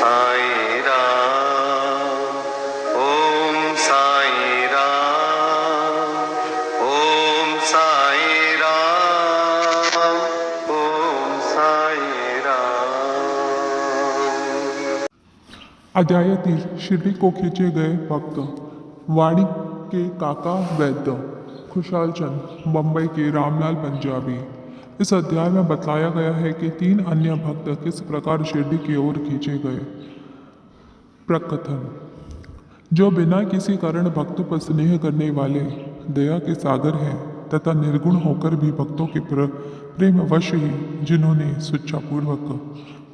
साई राम, ओम साई राम, ओम साई राम, ओम साई राम। अध्याय 30 शिरडी को खींचे गए भक्त। वाणी के काका वैद्य खुशहाल चंद, बम्बई के रामलाल पंजाबी। इस अध्याय में बतलाया गया है कि 3 अन्य भक्त किस प्रकार शिरडी की ओर खींचे गए। प्रकथन। जो बिना किसी कारण भक्तों पर स्नेह करने वाले दया के सागर हैं तथा निर्गुण होकर भी भक्तों के प्रेमवश ही जिन्होंने स्वेच्छापूर्वक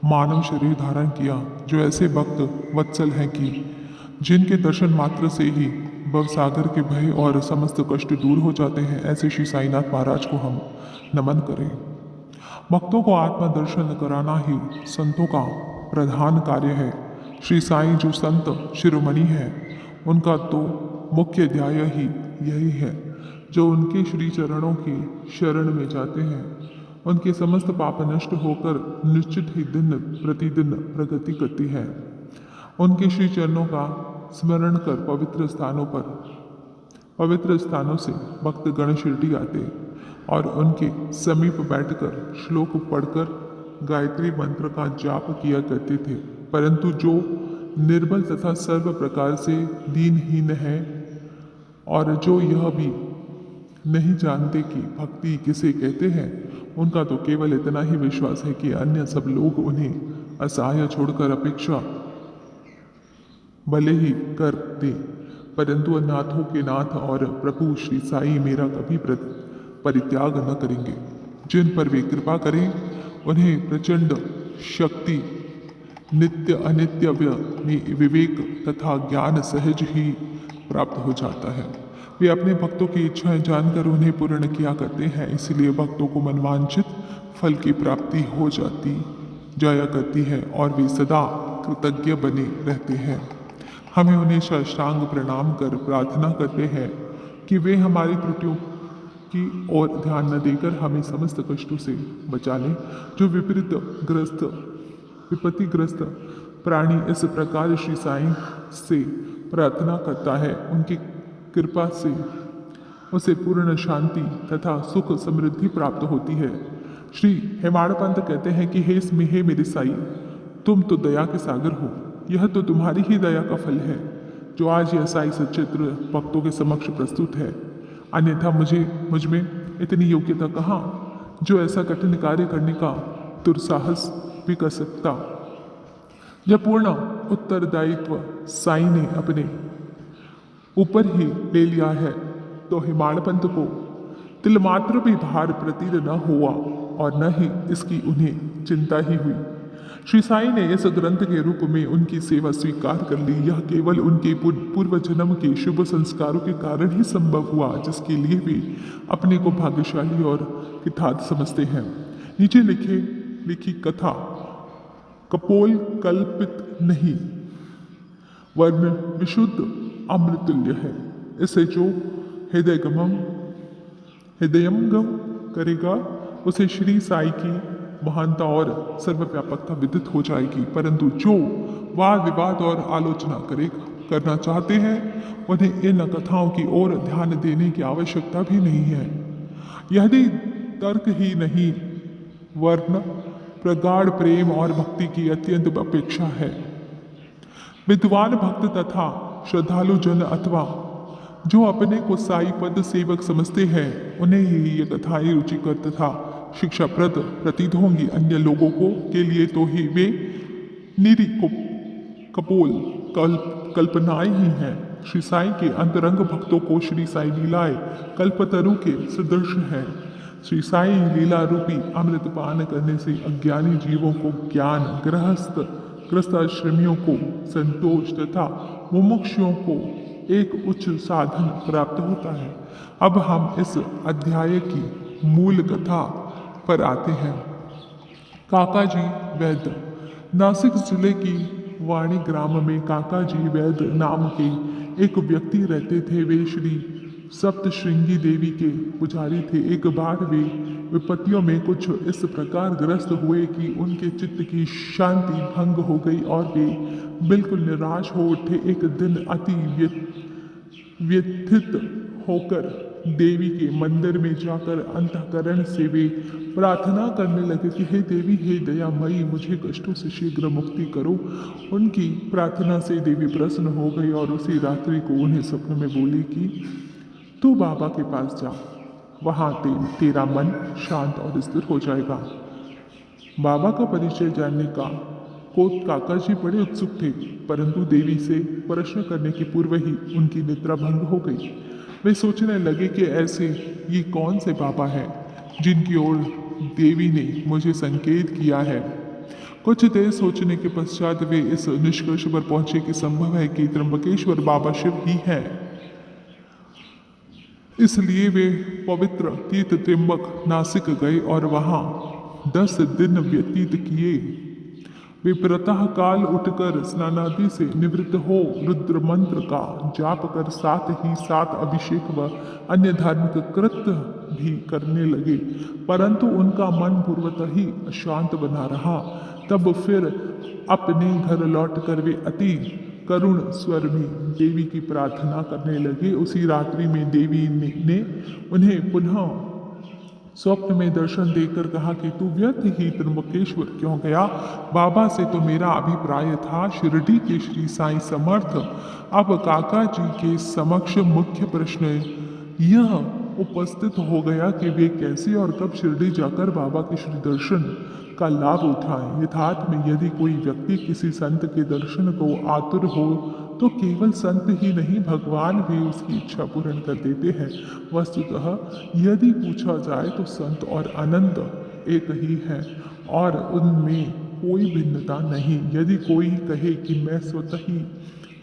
मानव शरीर धारण किया, जो ऐसे भक्त वत्सल हैं कि जिनके दर्शन मात्र से ही भवसागर के भय और समस्त कष्ट दूर हो जाते हैं, ऐसे श्री साईनाथ महाराज को हम नमन करें। भक्तों को आत्मदर्शन कराना ही संतों का प्रधान कार्य है। श्री साईं जो संत शिरोमणि है, उनका तो मुख्य ध्येय ही यही है। जो उनके श्री चरणों की शरण में जाते हैं, उनके समस्त पाप नष्ट होकर निश्चित ही दिन प्रतिदिन प्रगति करती है। उनके श्री चरणों का स्मरण कर पवित्र स्थानों से भक्त गण शिरडी आते और उनके समीप बैठकर श्लोक पढ़कर गायत्री मंत्र का जाप किया करते थे। परंतु जो निर्बल तथा सर्व प्रकार से दीनहीन है और जो यह भी नहीं जानते कि भक्ति किसे कहते हैं, उनका तो केवल इतना ही विश्वास है कि अन्य सब लोग उन्हें असहाय छोड़कर अपेक्षा भले ही कर दे, परंतु नाथों के नाथ और प्रभु श्री साई मेरा कभी परित्याग न करेंगे। जिन पर वे कृपा करें, उन्हें प्रचंड शक्ति, नित्य अनित्य में विवेक तथा ज्ञान सहज ही प्राप्त हो जाता है। वे अपने भक्तों की इच्छाएं जानकर उन्हें पूर्ण किया करते हैं, इसलिए भक्तों को मनवांछित फल की प्राप्ति हो जाया करती है और वे सदा कृतज्ञ बने रहते हैं। हमें उन्हें साष्टांग प्रणाम कर प्रार्थना करते हैं कि वे हमारी त्रुटियों की ओर ध्यान न देकर हमें समस्त कष्टों से बचा लें। जो विपत्तिग्रस्त प्राणी इस प्रकार श्री साईं से प्रार्थना करता है, उनकी कृपा से उसे पूर्ण शांति तथा सुख समृद्धि प्राप्त होती है। श्री हेमाड़पंत कहते हैं कि हे मेरे साई, तुम तो दया के सागर हो। यह तो तुम्हारी ही दया का फल है जो आज यह साई सचित्र भक्तों के समक्ष प्रस्तुत है। अन्यथा मुझ में इतनी योग्यता कहाँ जो ऐसा कठिन कार्य करने का दुस्साहस भी कर सकता। जब पूर्ण उत्तरदायित्व साई ने अपने ऊपर ही ले लिया है, तो हिमाड़पंत को तिलमात्र भी भार प्रतीत न हुआ और न ही इसकी उन्हें चिंता ही हुई। श्री साई ने इस ग्रंथ के रूप में उनकी सेवा स्वीकार कर ली। यह केवल उनके पूर्व जन्म के शुभ संस्कारों के कारण ही संभव हुआ, जिसके लिए वे अपने को भाग्यशाली और कृतार्थ समझते हैं। नीचे लिखी कथा कपोल कल्पित नहीं, वरन विशुद्ध अमृतुल्य है। इसे जो हृदयंगम करेगा, उसे श्री साई की महानता और सर्वव्यापकता विदित हो जाएगी। परंतु जो वाद विवाद और आलोचना करना चाहते हैं, उन्हें इन कथाओं की ओर ध्यान देने की आवश्यकता भी नहीं है। यदि तर्क ही नहीं, वरन प्रगाढ़ प्रेम और भक्ति की अत्यंत अपेक्षा है। विद्वान भक्त तथा श्रद्धालु जन अथवा जो अपने को साई पद सेवक समझते हैं, उन्हें ही ये कथाएं रुचिकर तथा शिक्षाप्रद प्रतीत होंगी। अन्य लोगों के लिए तो ही वे निरी कपोल कल्पनाएं ही हैं। श्री साई के अंतरंग भक्तों को श्री साई लीलाएं कल्पतरु के सदृश है। श्री साई लीला रूपी अमृत पान करने से अज्ञानी जीवों को ज्ञान, ग्रस्त आश्रमियों को संतोष तथा मुमुक्षुओं को एक उच्च साधन प्राप्त होता है। अब हम इस अध्याय की मूल कथा पर आते हैं। काका जी वैद्य। नासिक जिले की वाणी ग्राम में काका जी वैद्य नाम के एक व्यक्ति रहते थे। वे श्री सप्तश्रृंगी देवी के पुजारी थे। एक बार वे विपत्तियों में कुछ इस प्रकार ग्रस्त हुए कि उनके चित्त की शांति भंग हो गई और वे बिल्कुल निराश हो उठे। एक दिन अति व्यथित होकर देवी के मंदिर में जाकर अंतःकरण से वे प्रार्थना करने लगे कि हे देवी, हे दयामयी, मुझे कष्टों से शीघ्र मुक्ति करो। उनकी प्रार्थना से देवी प्रसन्न हो गई और उसी रात्रि को उन्हें स्वप्न में बोली कि तू बाबा के पास जा, वहाँ तेरा मन शांत और स्थिर हो जाएगा। बाबा का परिचय जानने का काका जी बड़े उत्सुक थे, परंतु देवी से प्रश्न करने के पूर्व ही उनकी निद्रा भंग हो गई। वे सोचने लगे कि ऐसे ये कौन से बाबा हैं जिनकी ओर देवी ने मुझे संकेत किया है। कुछ देर सोचने के पश्चात वे इस निष्कर्ष पर पहुंचे कि संभव है कि त्र्यंबकेश्वर बाबा शिव ही हैं। इसलिए वे पवित्र तीर्थ त्र्यंबक नासिक गए और वहां 10 दिन व्यतीत किए। वे प्रातः काल उठकर स्नानादि से निवृत्त हो रुद्र मंत्र का जाप कर साथ ही साथ अभिषेक व अन्य धार्मिक कृत्य भी करने लगे, परंतु उनका मन पूर्वतः ही अशांत बना रहा। तब फिर अपने घर लौटकर वे अति करुण स्वर में देवी की प्रार्थना करने लगे। उसी रात्रि में देवी ने उन्हें पुनः स्वप्न में दर्शन देकर कहा कि तू व्यर्थ ही त्र्यंबकेश्वर क्यों गया। बाबा से तो मेरा अभिप्राय था। शिरडी के श्री साईं समर्थ। अब काका जी के समक्ष मुख्य प्रश्न यह उपस्थित हो गया कि वे कैसे और कब शिरडी जाकर बाबा के श्री दर्शन का लाभ उठाएं। यथार्थ में यदि कोई व्यक्ति किसी संत के दर्शन को आतुर हो तो केवल संत ही नहीं, भगवान भी उसकी इच्छा पूर्ण कर देते हैं। वस्तुतः यदि पूछा जाए तो संत और अनंत एक ही है और उनमें कोई भिन्नता नहीं। यदि कोई कहे कि मैं स्वतः ही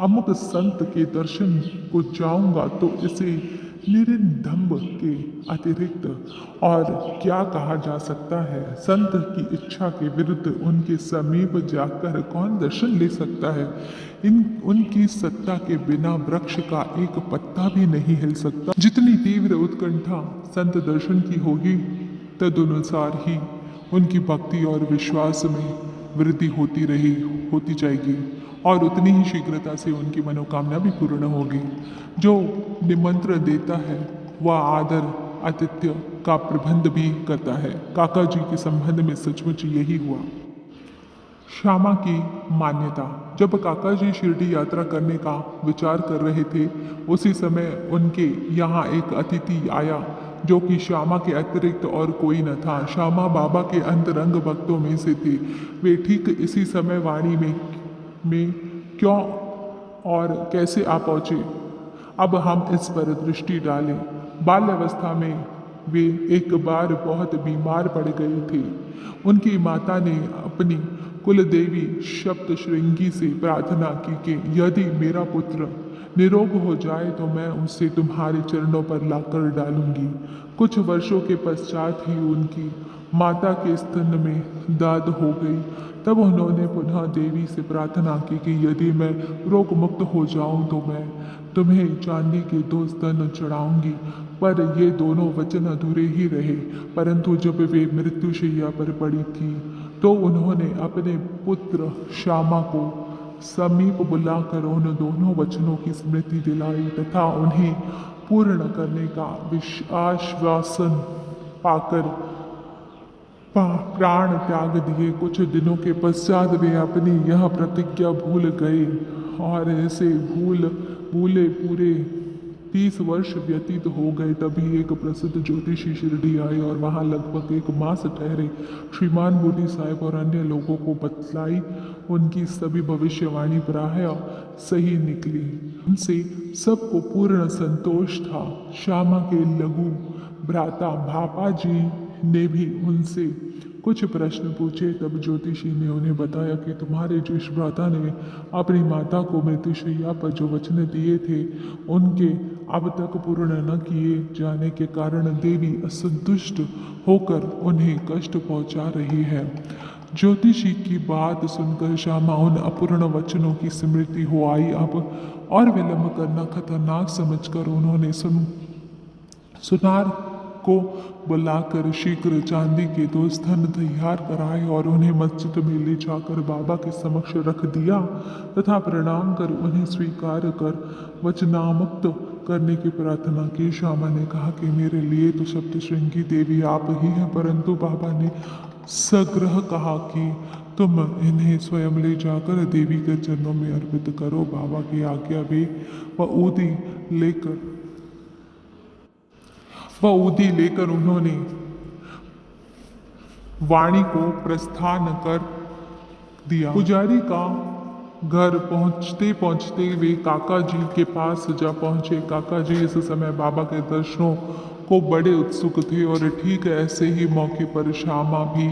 अमुक संत के दर्शन को जाऊंगा तो इसे निरंदम्ब के अतिरिक्त और क्या कहा जा सकता है। संत की इच्छा के विरुद्ध उनके समीप जाकर कौन दर्शन ले सकता है। उनकी सत्ता के बिना वृक्ष का एक पत्ता भी नहीं हिल सकता। जितनी तीव्र उत्कंठा संत दर्शन की होगी तदनुसार ही उनकी भक्ति और विश्वास में वृद्धि होती जाएगी और उतनी ही शीघ्रता से उनकी मनोकामना भी पूर्ण होगी। जो निमंत्रण देता है वह आदर आतिथ्य का प्रबंध भी करता है। काका जी के संबंध में सचमुच यही हुआ। श्यामा की मान्यता। जब काका जी शिरडी यात्रा करने का विचार कर रहे थे उसी समय उनके यहाँ एक अतिथि आया जो कि श्यामा के अतिरिक्त और कोई न था। श्यामा बाबा के अंतरंग भक्तों में से थे। वे ठीक इसी समय वाणी में क्यों और कैसे आ पहुँचे, अब हम इस पर दृष्टि डालें। बाल्यावस्था में वे एक बार बहुत बीमार पड़ गए थे। उनकी माता ने अपनी कुल देवी सप्तशृंगी से प्रार्थना की कि यदि मेरा पुत्र निरोग हो जाए तो मैं उसे तुम्हारे चरणों पर लाकर डालूंगी। कुछ वर्षों के पश्चात ही उनकी माता के स्तन में दाद हो गई। तब उन्होंने पुनः देवी से प्रार्थना की कि यदि मैं रोग मुक्त हो जाऊं तो मैं तुम्हें चांदी के 2 स्तन चढ़ाऊंगी। पर ये दोनों वचन अधूरे ही रहे। परंतु जब वे मृत्युशैया पर पड़ी थी तो उन्होंने अपने पुत्र श्यामा को समीप बुलाकर उन दोनों वचनों की स्मृति दिलाई तथा उन्हें पूर्ण करने का आश्वासन पाकर प्राण त्याग दिए। कुछ दिनों के पश्चात वे अपनी यह प्रतिज्ञा भूल गए और ऐसे भूले पूरे 30 वर्ष व्यतीत हो गए। तभी एक प्रसिद्ध ज्योतिषी शिरडी आए और वहां लगभग 1 मास ठहरे। श्रीमान बूढ़ी साहब और अन्य लोगों को बतलाई। उनकी सभी भविष्यवाणी प्राय सही निकली। उनसे सबको पूर्ण संतोष था। श्यामा के लघु भ्राता भापा जी ने भी उनसे कुछ प्रश्न पूछे। तब ज्योतिषी ने उन्हें बताया कि तुम्हारे ज्येष्ठ भ्राता ने अपनी माता को मृत्युशैया पर जो वचन दिए थे उनके अब तक पूर्ण न किए जाने के कारण देवी असंतुष्ट होकर उन्हें कष्ट पहुंचा रही है। ज्योतिषी की बात सुनकर श्यामा उन अपूर्ण वचनों की स्मृति हो आई। अब और विलंब करना खतरनाक समझकर उन्होंने सुनार को बुलाकर शीघ्र चांदी के 2 स्तन तैयार कराए और उन्हें मस्जिद में ले जाकर बाबा के समक्ष रख दिया तथा प्रणाम कर उन्हें स्वीकार कर वचनामुक्त करने की प्रार्थना की। श्यामा ने कहा कि मेरे लिए तो सप्तशृंगी देवी आप ही हैं, परंतु बाबा ने सग्रह कहा कि तुम इन्हें स्वयं ले जाकर देवी के चरणों में अर्पित करो। बाबा की आज्ञा भी वह ऊदी लेकर उन्होंने वाणी को प्रस्थान कर दिया। पुजारी का घर पहुंचते पहुंचते वे काका जी के पास जा पहुंचे। काका जी इस समय बाबा के दर्शनों को बड़े उत्सुक थे और ठीक ऐसे ही मौके पर श्यामा भी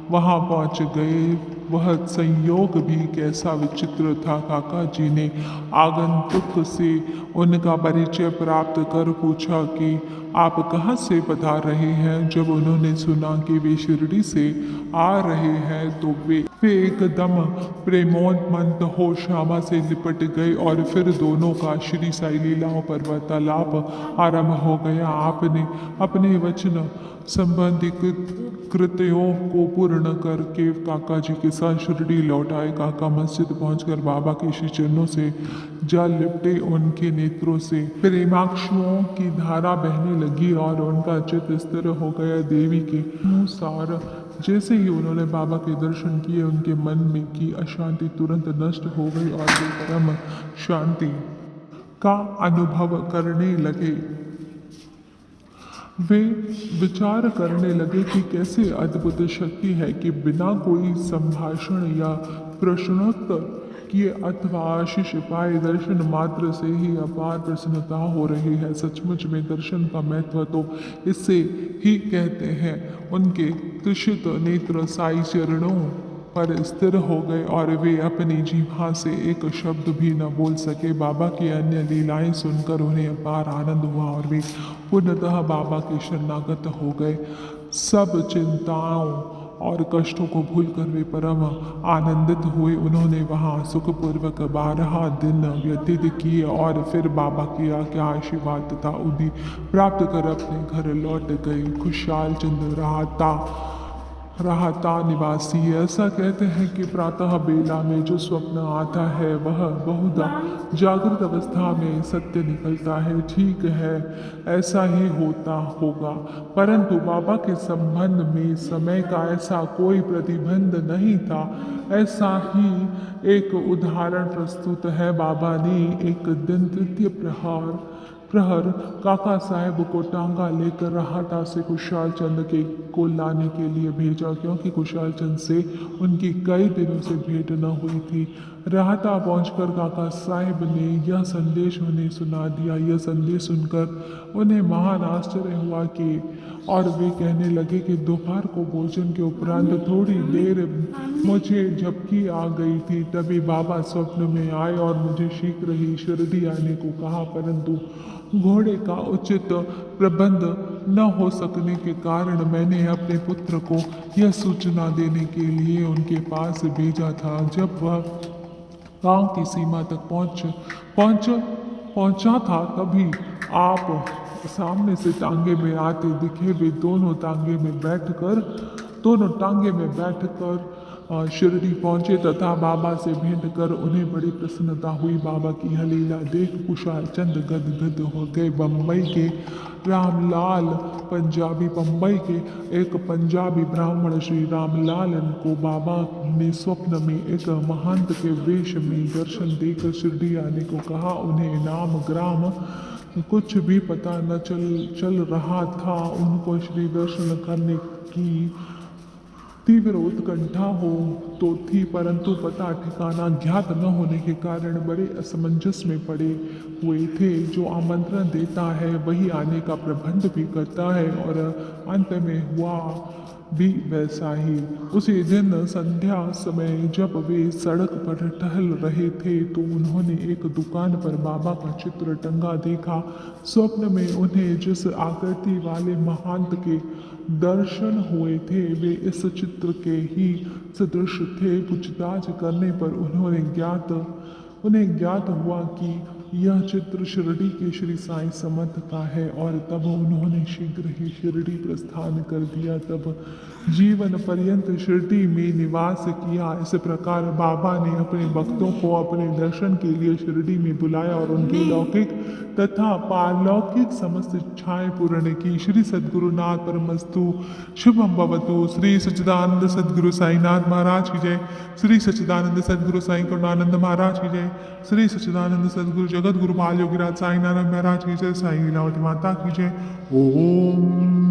वहां पहुंच गए। वह संयोग भी कैसा विचित्र था। काका जी ने आगंतुक से उनका परिचय प्राप्त कर पूछा कि आप कहाँ से पधार रहे हैं। जब उन्होंने सुना कि वे शिरडी से आ रहे हैं तो वे एकदम प्रेमोन्मत्त हो श्यामा से लिपट गए और फिर दोनों का श्री साई लीलाओं पर वार्तालाप आरंभ हो गया। आपने अपने वचन संबंधी कृत्यों को पूर्ण करके काका जी के साथ शिरडी लौट आए। काका मस्जिद पहुंचकर बाबा के श्री चरणों से जल लिपटे। उनके नेत्रों से प्रेमाक्षुओं की धारा बहने लगी और उनका चित्त स्थिर हो गया। देवी के अनुसार जैसे ही उन्होंने बाबा के दर्शन किए उनके मन में की अशांति तुरंत नष्ट हो गई और वे परम शांति का अनुभव करने लगे। वे विचार करने लगे कि कैसे अद्भुत शक्ति है कि बिना कोई संभाषण या प्रश्नोत्तर किए अथवा आशीष पाए दर्शन मात्र से ही अपार प्रसन्नता हो रही है। सचमुच में दर्शन का महत्व तो इससे ही कहते हैं। उनके तृषित नेत्र साई चरणों पर स्थिर हो गए और वे अपनी जीभा से एक शब्द भी न बोल सके। बाबा की अन्य लीलाएं सुनकर उन्हें अपार आनंद हुआ और वे पूर्णतः बाबा के शरणागत हो गए। सब चिंताओं और कष्टों को भूलकर वे परम आनंदित हुए। उन्होंने वहाँ सुखपूर्वक 12 दिन व्यतीत किए और फिर बाबा की आज्ञा आशीर्वाद तथा उदी प्राप्त कर अपने घर लौट गए। खुशहाल चंद राहता निवासी ऐसा कहते हैं कि प्रातः बेला में जो स्वप्न आता है वह बहुधा जागृत अवस्था में सत्य निकलता है। ठीक है, ऐसा ही होता होगा, परंतु बाबा के संबंध में समय का ऐसा कोई प्रतिबंध नहीं था। ऐसा ही एक उदाहरण प्रस्तुत है। बाबा ने एक दिन तृतीय प्रहर काका साहब को टांगा लेकर राहता से कुशाल चंद को लाने के लिए भेजा, क्योंकि कुशाल चंद से उनकी कई दिनों से भेंट न हुई थी। राहता पहुंचकर काका साहब ने यह संदेश उन्हें सुना दिया। यह संदेश सुनकर उन्हें महान आश्चर्य हुआ कि और वे कहने लगे कि दोपहर को भोजन के उपरांत थोड़ी देर मुझे झपकी आ गई थी। तभी बाबा स्वप्न में आए और मुझे शीघ्र ही शिरडी आने को कहा, परंतु घोड़े का उचित प्रबंध न हो सकने के कारण मैंने अपने पुत्र को यह सूचना देने के लिए उनके पास भेजा था। जब वह गांव की सीमा तक पहुंचा था तभी आप सामने से टांगे में आते दिखे। वे दोनों टांगे में बैठकर शिरडी पहुंचे तथा बाबा से भेंट कर उन्हें बड़ी प्रसन्नता हुई। बाबा की यह लीला देख कुशाल चंद गदगद हो गए। बम्बई के रामलाल बम्बई के एक पंजाबी ब्राह्मण श्री रामलाल को बाबा ने स्वप्न में एक महंत के वेश में दर्शन देकर शिरडी आने को कहा। उन्हें नाम ग्राम कुछ भी पता न चल रहा था। उनको श्री दर्शन करने की तीव्र उत्कंठा हो तो थी, परंतु पता ठिकाना ज्ञात न होने के कारण बड़े असमंजस में पड़े हुए थे। जो आमंत्रण देता है वही आने का प्रबंध भी करता है और अंत में हुआ भी वैसा ही। उसी दिन संध्या समय जब वे सड़क पर टहल रहे थे तो उन्होंने एक दुकान पर बाबा का चित्र टंगा देखा। स्वप्न में उन्हें जिस आकृति वाले महंत के दर्शन हुए थे वे इस चित्र के ही सदृश थे। पूछताछ करने पर उन्हें ज्ञात हुआ कि यह चित्र शिरडी के श्री साईं समर्थ का है और तब उन्होंने शीघ्र ही शिरडी प्रस्थान कर दिया। तब जीवन पर्यंत शिरडी में निवास किया। इस प्रकार बाबा ने अपने भक्तों को अपने दर्शन के लिए शिरडी में बुलाया और उनकी लौकिक तथा पारलौकिक समस्त इच्छाएं पूर्ण की। श्री सद्गुरुनाथ परमस्तु शुभम भवतु। श्री सच्चिदानंद सद्गुरु साईनाथ महाराज की जय। श्री सच्चिदानंद सद्गुरु साईं करुणानंद महाराज की जय। श्री सच्चिदानंद सद्गुरु जगत गुरु बाल योगीराज साईं नारायण महाराज की जय। साईं लीलावती माता की जय। ओम